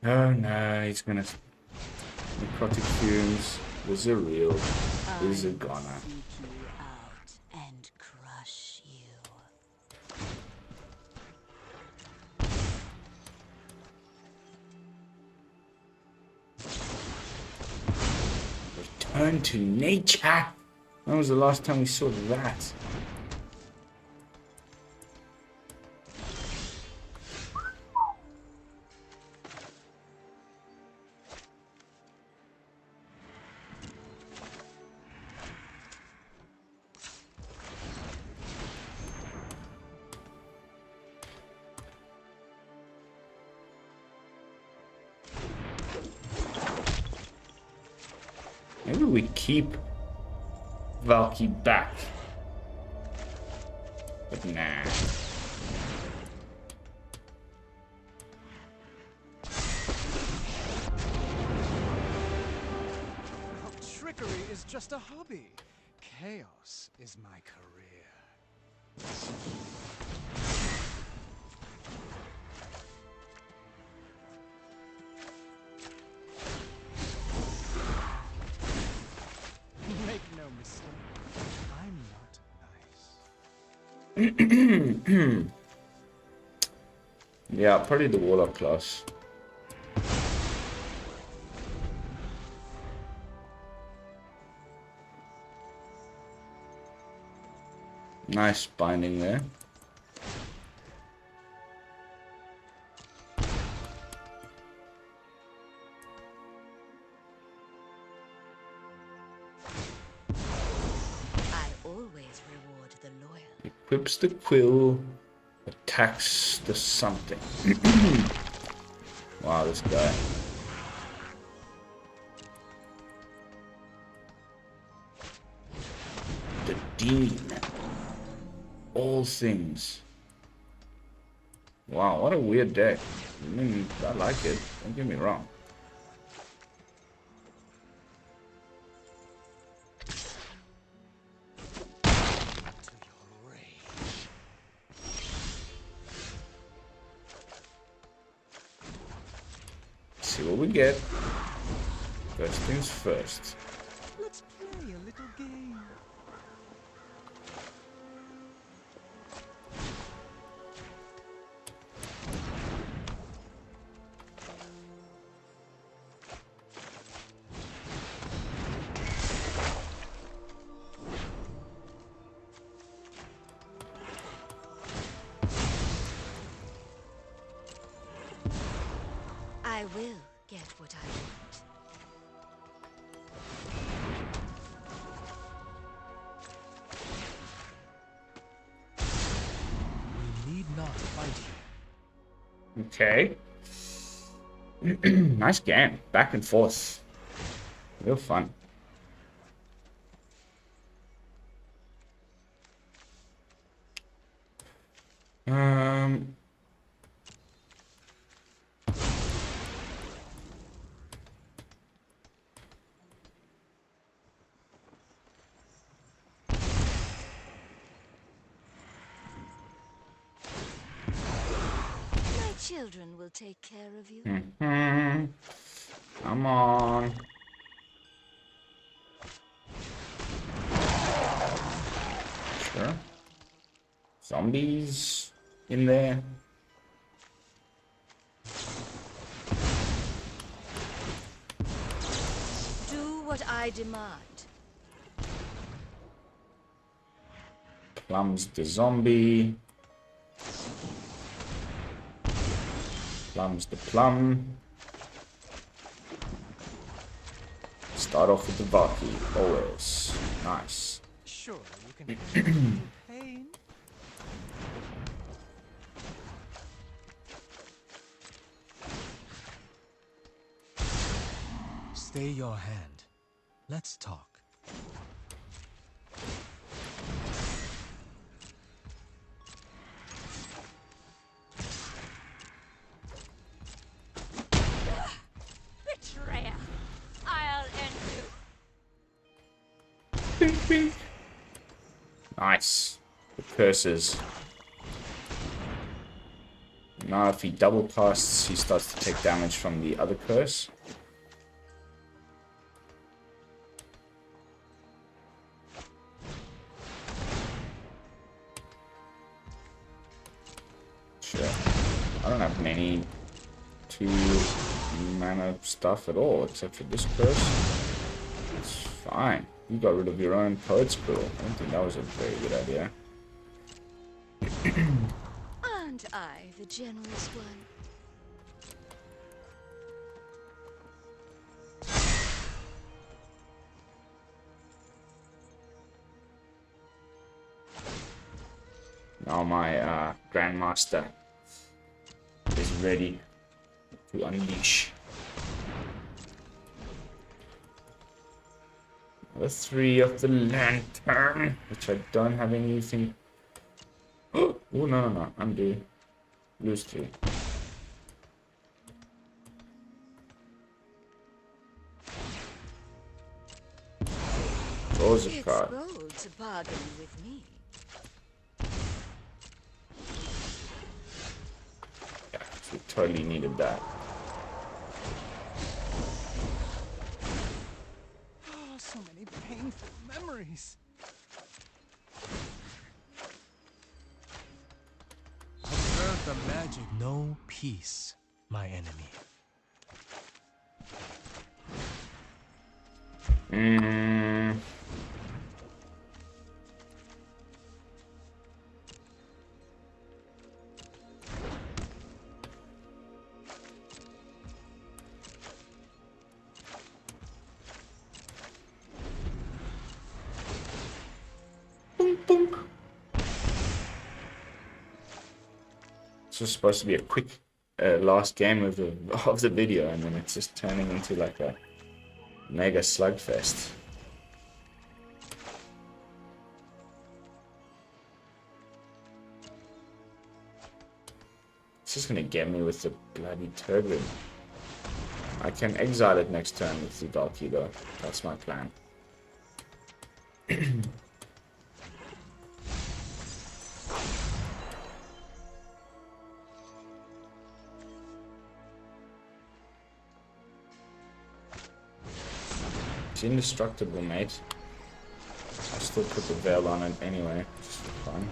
Oh no, he's gonna... Necrotic fumes. Is it real? Is it gonna? Seek you out and crush you. Return to nature. When was the last time we saw that? Maybe we keep Valky back. But nah. Oh, trickery is just a hobby. Chaos is my career. Make no mistake, I'm not nice. Yeah, probably the Warlock class. Nice binding there. I always reward the loyal. Equips the quill, attacks the something. Wow, this guy. The Dean. All things. Wow, what a weird deck. I mean, I like it. Don't get me wrong. To your rage. Let's see what we get. First things first. Let's play a little game. I will get what I want. We need not fight here. Okay. Nice game. Back and forth. Real fun. Um. My children will take care of you. Come on. Sure. Zombies in there. Do what I demand. Plums the zombie. Plums the plum. Start off with the Valky, always. Nice. Sure, you can handle a little pain. Stay your hand. Let's talk. Betrayer! I'll end you. Nice. The curses. Now if he double casts, he starts to take damage from the other curse. Sure. I don't have many 2 mana stuff at all, except for this curse. It's fine. You got rid of your own Poet's Quill. I don't think that was a very good idea. Aren't I the generous one? Now my Grandmaster is ready to unleash. The 3 of the lantern, which I don't have anything. Oh, no. Undo. Lose 3. Draws a It's card. bold to bargain with me. Yeah, we totally needed that. Oh, so many painful memories. Observe the magic. No peace, my enemy. This was supposed to be a quick last game of the video, and then it's just turning into like a mega slugfest. It's just gonna get me with the bloody turbine. I can exile it next turn with the Valky though. That's my plan. It's indestructible, mate. I'll still put the veil on it anyway, just for fun.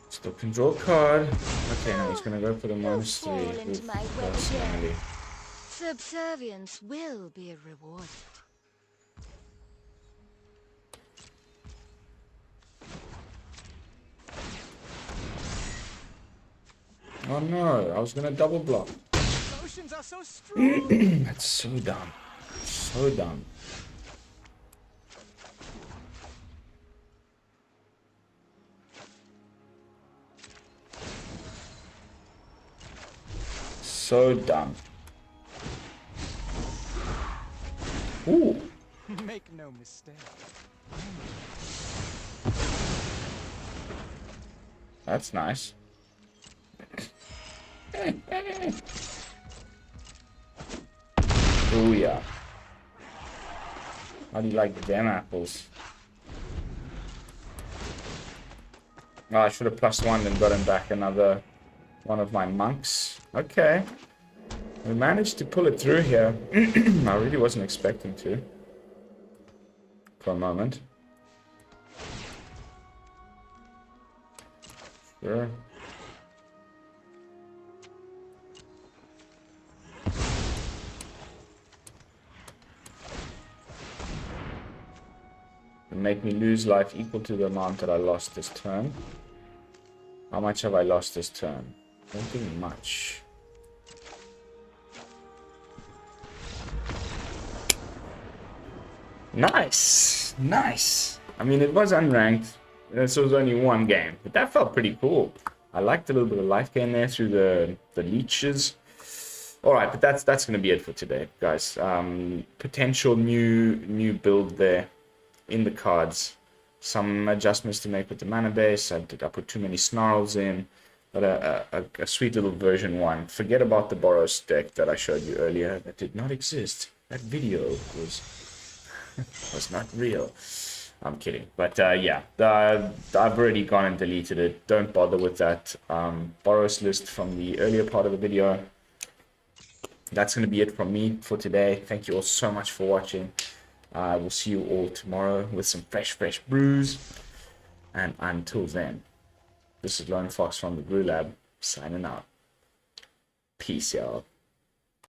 Still can draw a card. Okay, now he's gonna go for the -3. Fall into Oof, my web that's again. handy. Subservience will be rewarded. Oh no, I was gonna double block. Emotions are so strong. That's so dumb. So dumb. So dumb. Ooh. Make no mistake. That's nice. Ooh, yeah. How do you like them apples? Oh, I should have +1 and gotten back another one of my monks. Okay. We managed to pull it through here. I really wasn't expecting to. For a moment. Sure. And make me lose life equal to the amount that I lost this turn. How much have I lost this turn? I don't think much. Nice! Nice! I mean, it was unranked. This was only one game, but that felt pretty cool. I liked a little bit of life gain there through the leeches. Alright, but that's going to be it for today, guys. Potential new build there in the cards. Some adjustments to make with the mana base. I put too many snarls in. But a sweet little version 1. Forget about the Boros deck that I showed you earlier. That did not exist. That video was not real. I'm kidding. But yeah, I've already gone and deleted it. Don't bother with that Boros list from the earlier part of the video. That's going to be it from me for today. Thank you all so much for watching. I will see you all tomorrow with some fresh brews. And until then, this is Lone Fox from the BrewLab, signing out. Peace, y'all.